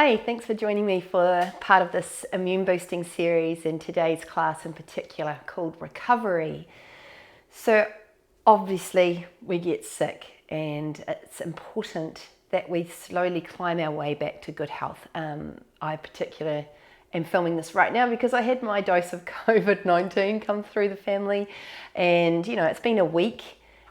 Hi, thanks for joining me for part of this immune boosting series in today's class in particular called Recovery. So obviously we get sick and it's important that we slowly climb our way back to good health. I particularly am filming this right now because I had my dose of COVID-19 come through the family, and it's been a week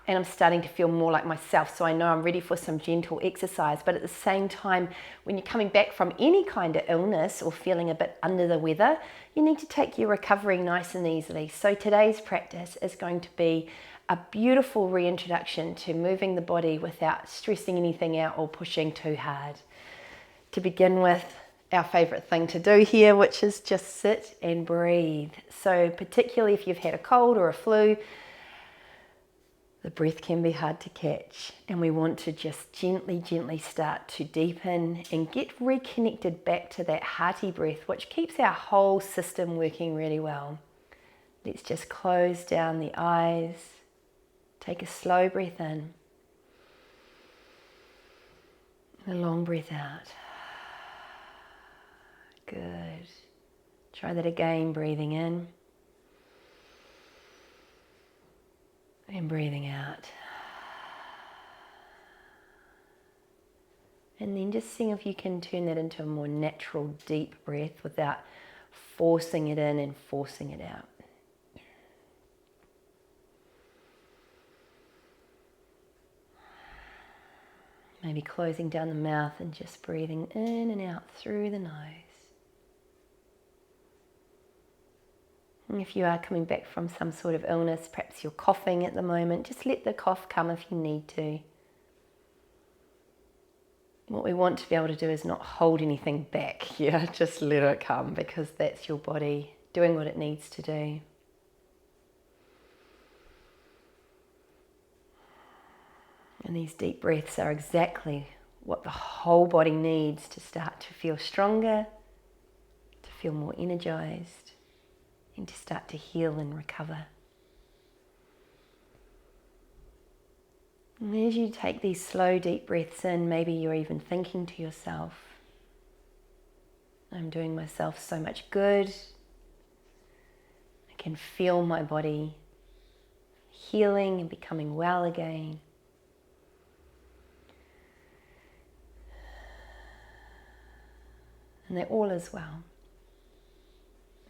and I'm starting to feel more like myself, so I know I'm ready for some gentle exercise. But at the same time, when you're coming back from any kind of illness or feeling a bit under the weather, you need to take your recovery nice and easily. So today's practice is going to be a beautiful reintroduction to moving the body without stressing anything out or pushing too hard. To begin with, our favorite thing to do here, which is just sit and breathe. So particularly if you've had a cold or a flu, the breath can be hard to catch, and we want to just gently start to deepen and get reconnected back to that hearty breath, which keeps our whole system working really well. Let's just close down the eyes. Take a slow breath in. A long breath out. Good. Try that again, breathing in. And breathing out. And then just seeing if you can turn that into a more natural, deep breath without forcing it in and forcing it out. Maybe closing down the mouth and just breathing in and out through the nose. And if you are coming back from some sort of illness, perhaps you're coughing at the moment, just let the cough come if you need to. What we want to be able to do is not hold anything back here, just let it come, because that's your body doing what it needs to do. And these deep breaths are exactly what the whole body needs to start to feel stronger, to feel more energized, and to start to heal and recover. And as you take these slow, deep breaths in, maybe you're even thinking to yourself, I'm doing myself so much good. I can feel my body healing and becoming well again. And that all is well.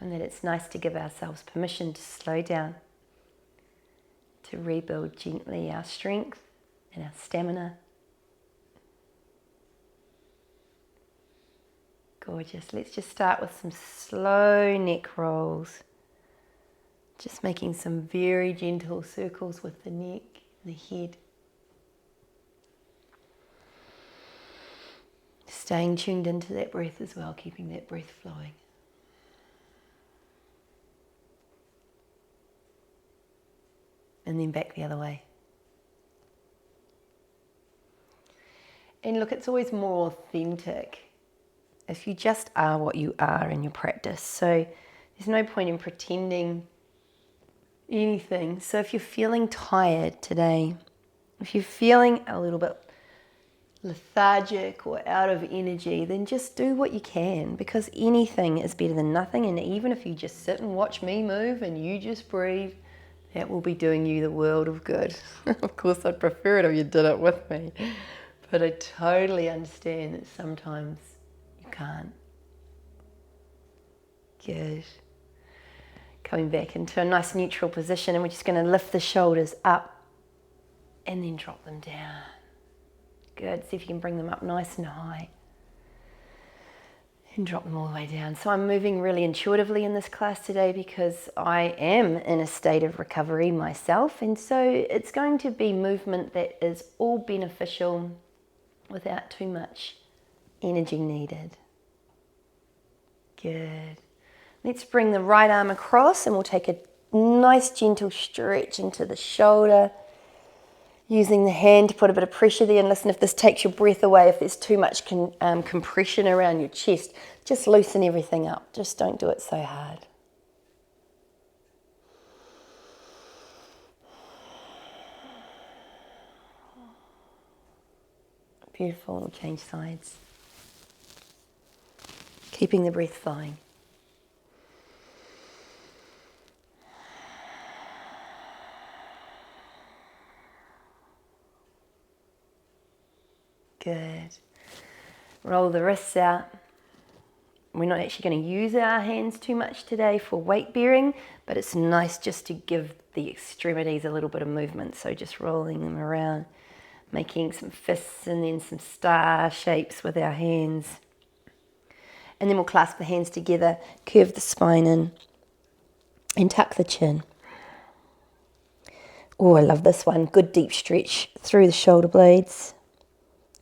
And that it's nice to give ourselves permission to slow down, to rebuild gently our strength and our stamina. Gorgeous. Let's just start with some slow neck rolls. Just making some very gentle circles with the neck and the head. Staying tuned into that breath as well, keeping that breath flowing. And then back the other way. And look, it's always more authentic if you just are what you are in your practice. So there's no point in pretending anything. So if you're feeling tired today, if you're feeling a little bit lethargic or out of energy, then just do what you can, because anything is better than nothing. And even if you just sit and watch me move and you just breathe, that will be doing you the world of good. Of course, I'd prefer it if you did it with me, but I totally understand that sometimes you can't. Good. Coming back into a nice neutral position, and we're just going to lift the shoulders up and then drop them down. Good. See if you can bring them up nice and high and drop them all the way down. So I'm moving really intuitively in this class today because I am in a state of recovery myself, and so it's going to be movement that is all beneficial without too much energy needed. Good. Let's bring the right arm across, and we'll take a nice gentle stretch into the shoulder, using the hand to put a bit of pressure there. And listen, if this takes your breath away, if there's too much compression around your chest, just loosen everything up. Just don't do it so hard. Beautiful. We'll change sides. Keeping the breath flowing. Good. Roll the wrists out. We're not actually going to use our hands too much today for weight bearing, but it's nice just to give the extremities a little bit of movement. So just rolling them around, making some fists and then some star shapes with our hands. And then we'll clasp the hands together, curve the spine in, and tuck the chin. Oh, I love this one. Good deep stretch through the shoulder blades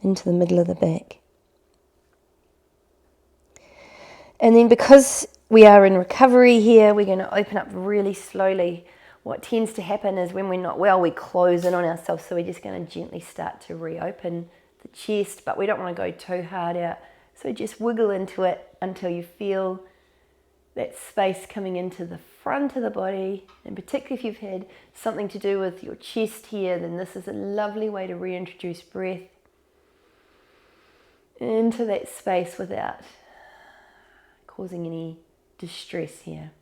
into the middle of the back. And then because we are in recovery here, we're going to open up really slowly. What tends to happen is when we're not well, we close in on ourselves. So we're just going to gently start to reopen the chest, but we don't want to go too hard out. So just wiggle into it until you feel that space coming into the front of the body. And particularly if you've had something to do with your chest here, then this is a lovely way to reintroduce breath into that space without causing any distress here.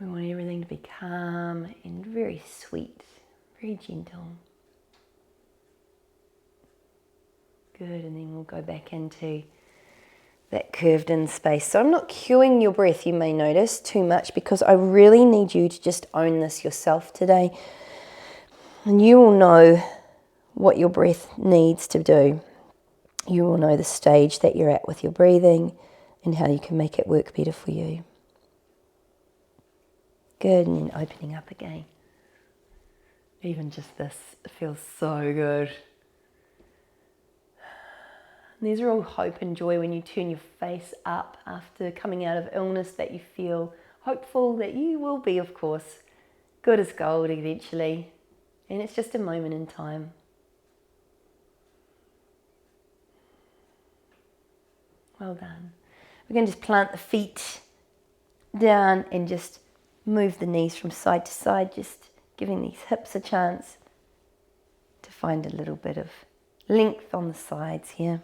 We want everything to be calm and very sweet, very gentle. Good, and then we'll go back into that curved in space. So I'm not cueing your breath, you may notice, too much, because I really need you to just own this yourself today. And you will know what your breath needs to do. You will know the stage that you're at with your breathing and how you can make it work better for you. Good, and then opening up again. Even just this feels so good. And these are all hope and joy when you turn your face up after coming out of illness, that you feel hopeful that you will be, of course, good as gold eventually. And it's just a moment in time. Well done. We're going to just plant the feet down and just move the knees from side to side, just giving these hips a chance to find a little bit of length on the sides here.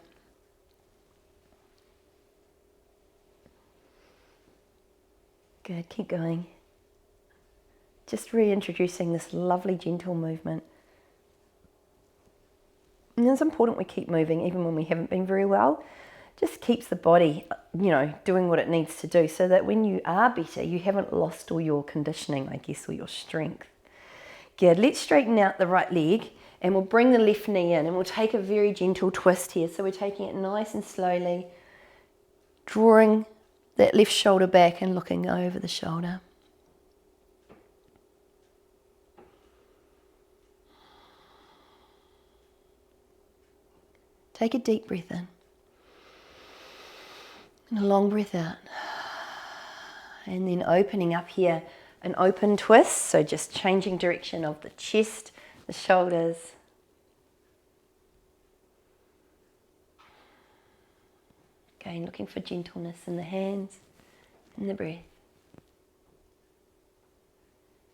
Good, keep going. Just reintroducing this lovely gentle movement. And it's important we keep moving even when we haven't been very well. Just keeps the body, doing what it needs to do, so that when you are better, you haven't lost all your conditioning, I guess, or your strength. Good, let's straighten out the right leg and we'll bring the left knee in and we'll take a very gentle twist here. So we're taking it nice and slowly, drawing that left shoulder back and looking over the shoulder. Take a deep breath in and a long breath out. And then opening up here, an open twist, so just changing direction of the chest, the shoulders. Again, looking for gentleness in the hands and the breath.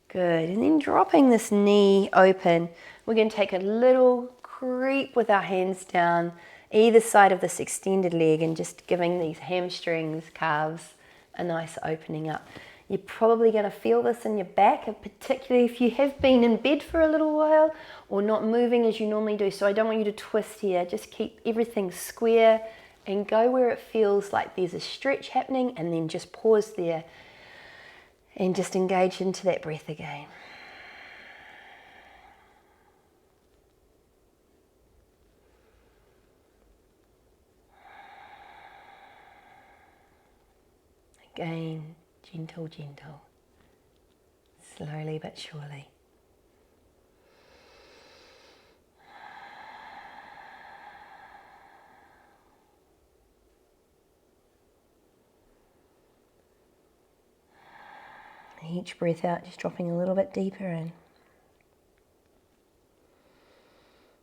Good, and then dropping this knee open, we're going to take a little creep with our hands down either side of this extended leg and just giving these hamstrings, calves, a nice opening up. You're probably going to feel this in your back, and particularly if you have been in bed for a little while or not moving as you normally do. So I don't want you to twist here, just keep everything square and go where it feels like there's a stretch happening, and then just pause there and just engage into that breath again. Again, gentle, gentle, slowly but surely. Each breath out, just dropping a little bit deeper in.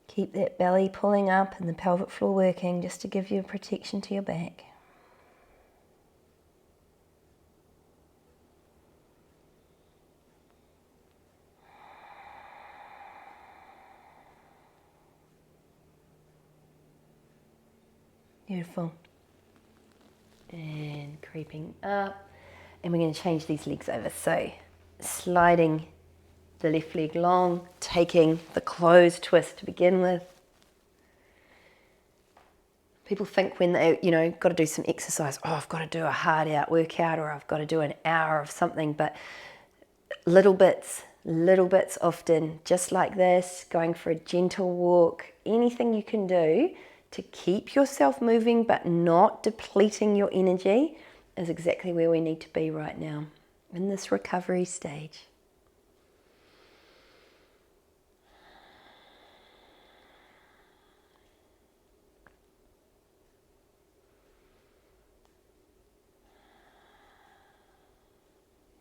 Keep that belly pulling up and the pelvic floor working just to give you protection to your back. Beautiful. And creeping up. And we're going to change these legs over. So sliding the left leg long, taking the closed twist to begin with. People think when they, got to do some exercise, oh, I've got to do a hard out workout or I've got to do an hour of something, but little bits often, just like this, going for a gentle walk, anything you can do to keep yourself moving but not depleting your energy is exactly where we need to be right now in this recovery stage.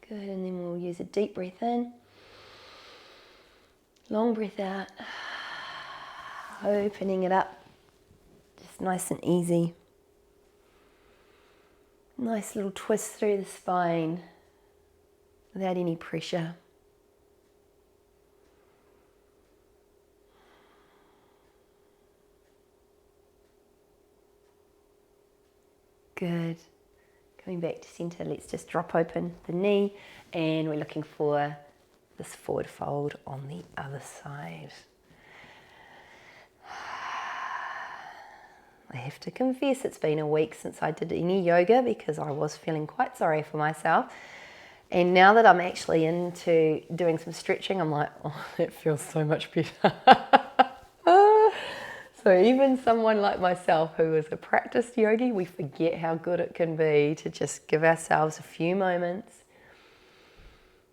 Good, and then we'll use a deep breath in, long breath out, opening it up, just nice and easy. Nice little twist through the spine without any pressure. Good. Coming back to center, let's just drop open the knee and we're looking for this forward fold on the other side. I have to confess it's been a week since I did any yoga because I was feeling quite sorry for myself. And now that I'm actually into doing some stretching, I'm like, oh, that feels so much better. So even someone like myself who is a practiced yogi, we forget how good it can be to just give ourselves a few moments.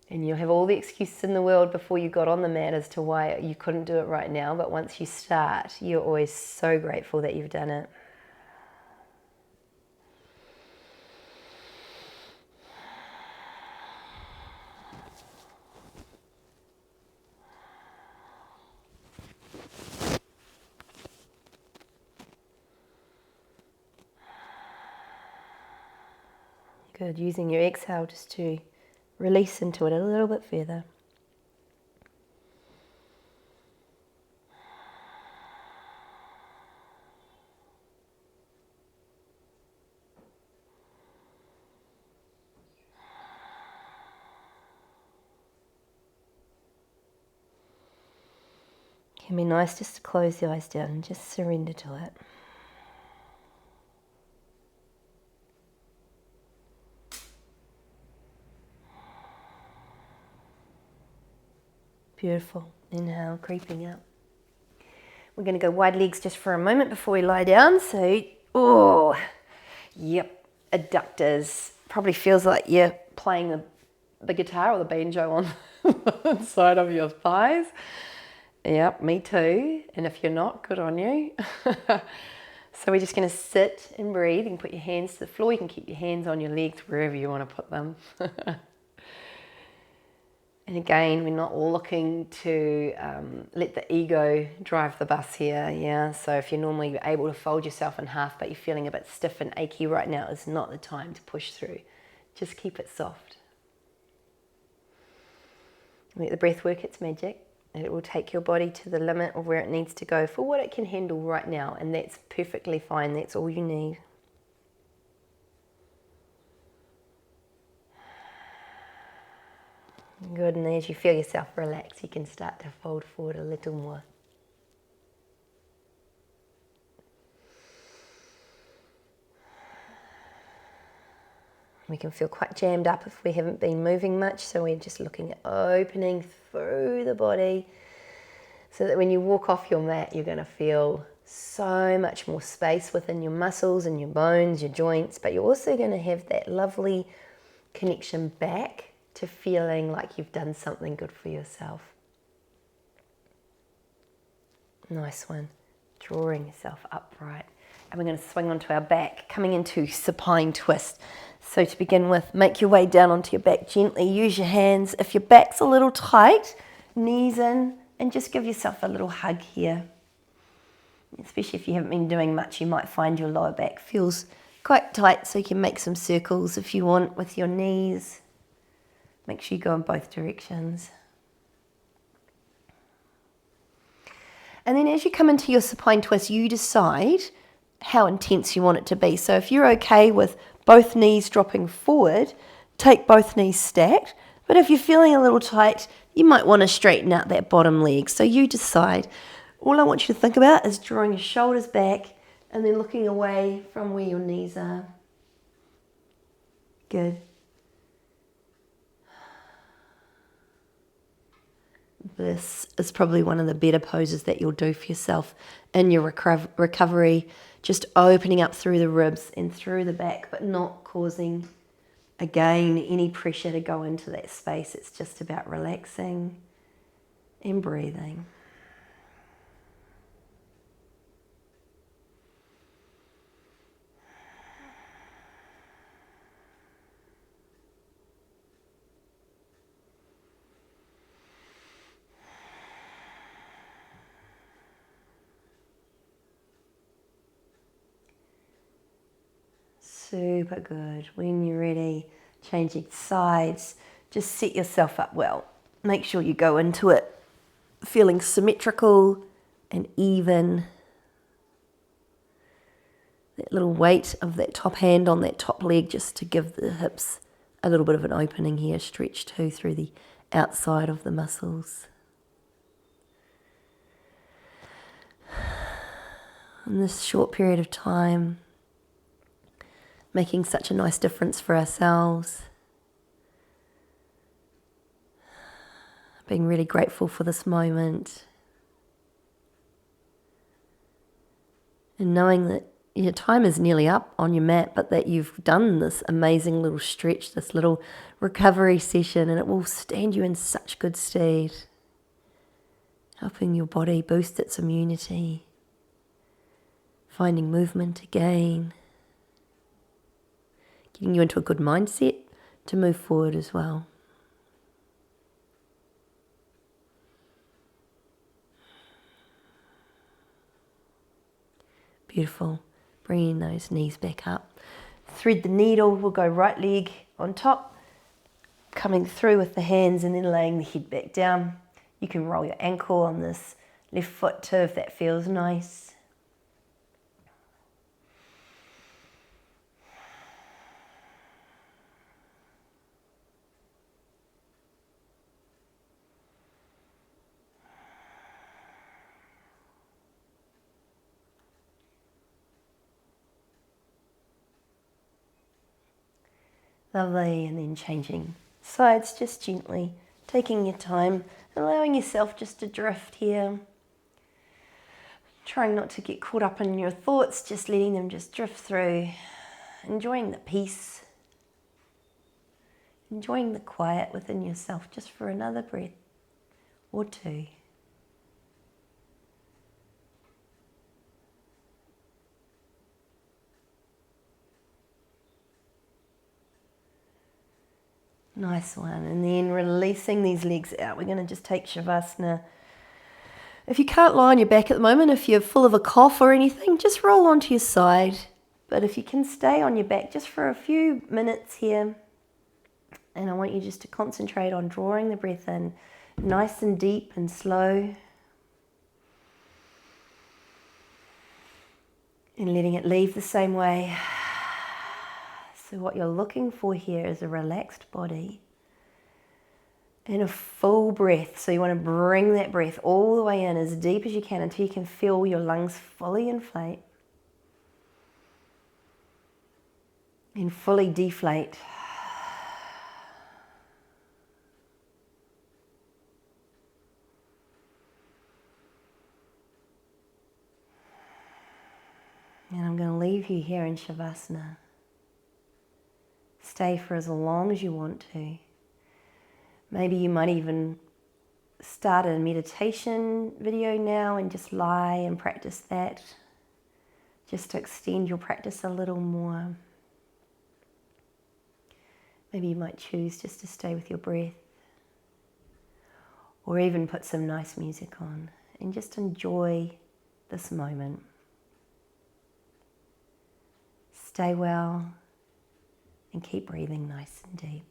And you'll have all the excuses in the world before you got on the mat as to why you couldn't do it right now. But once you start, you're always so grateful that you've done it. Good, using your exhale just to release into it a little bit further. It can be nice just to close the eyes down and just surrender to it. Beautiful. Inhale, creeping up. We're going to go wide legs just for a moment before we lie down. So, adductors. Probably feels like you're playing the guitar or the banjo on the side of your thighs. Yep, me too. And if you're not, good on you. So we're just going to sit and breathe. You can put your hands to the floor. You can keep your hands on your legs wherever you want to put them. And again, we're not looking to let the ego drive the bus here, yeah? So if you're normally able to fold yourself in half, but you're feeling a bit stiff and achy right now, is not the time to push through. Just keep it soft. Let the breath work its magic. It will take your body to the limit of where it needs to go for what it can handle right now, and that's perfectly fine. That's all you need. Good, and as you feel yourself relax, you can start to fold forward a little more. We can feel quite jammed up if we haven't been moving much, so we're just looking at opening through the body so that when you walk off your mat, you're going to feel so much more space within your muscles and your bones, your joints, but you're also going to have that lovely connection back to feeling like you've done something good for yourself. Nice one. Drawing yourself upright. And we're going to swing onto our back, coming into supine twist. So to begin with, make your way down onto your back gently. Use your hands. If your back's a little tight, knees in, and just give yourself a little hug here. Especially if you haven't been doing much, you might find your lower back feels quite tight, so you can make some circles if you want with your knees. Make sure you go in both directions. And then as you come into your supine twist, you decide how intense you want it to be. So if you're okay with both knees dropping forward, take both knees stacked. But if you're feeling a little tight, you might want to straighten out that bottom leg. So you decide. All I want you to think about is drawing your shoulders back and then looking away from where your knees are. Good. This is probably one of the better poses that you'll do for yourself in your recovery. Just opening up through the ribs and through the back, but not causing, again, any pressure to go into that space. It's just about relaxing and breathing. Super good. When you're ready, changing sides, just set yourself up well. Make sure you go into it feeling symmetrical and even. That little weight of that top hand on that top leg just to give the hips a little bit of an opening here, stretch too through the outside of the muscles. In this short period of time, making such a nice difference for ourselves. Being really grateful for this moment. And knowing that your time is nearly up on your mat, but that you've done this amazing little stretch, this little recovery session, and it will stand you in such good stead, helping your body boost its immunity, finding movement again, getting you into a good mindset to move forward as well. Beautiful. Bringing those knees back up. Thread the needle. We'll go right leg on top, coming through with the hands and then laying the head back down. You can roll your ankle on this left foot too if that feels nice. Lovely, and then changing sides just gently, taking your time, allowing yourself just to drift here. Trying not to get caught up in your thoughts, just letting them just drift through, enjoying the peace, enjoying the quiet within yourself just for another breath or two. Nice one. And then releasing these legs out. We're going to just take Shavasana. If you can't lie on your back at the moment, if you're full of a cough or anything, just roll onto your side. But if you can stay on your back just for a few minutes here, and I want you just to concentrate on drawing the breath in nice and deep and slow, and letting it leave the same way. So what you're looking for here is a relaxed body and a full breath. So you want to bring that breath all the way in as deep as you can until you can feel your lungs fully inflate and fully deflate. And I'm going to leave you here in Shavasana. Stay for as long as you want to. Maybe you might even start a meditation video now and just lie and practice that, just to extend your practice a little more. Maybe you might choose just to stay with your breath, or even put some nice music on and just enjoy this moment. Stay well and keep breathing nice and deep.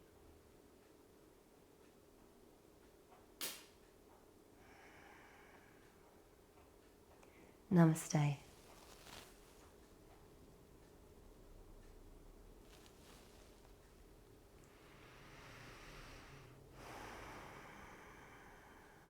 Namaste.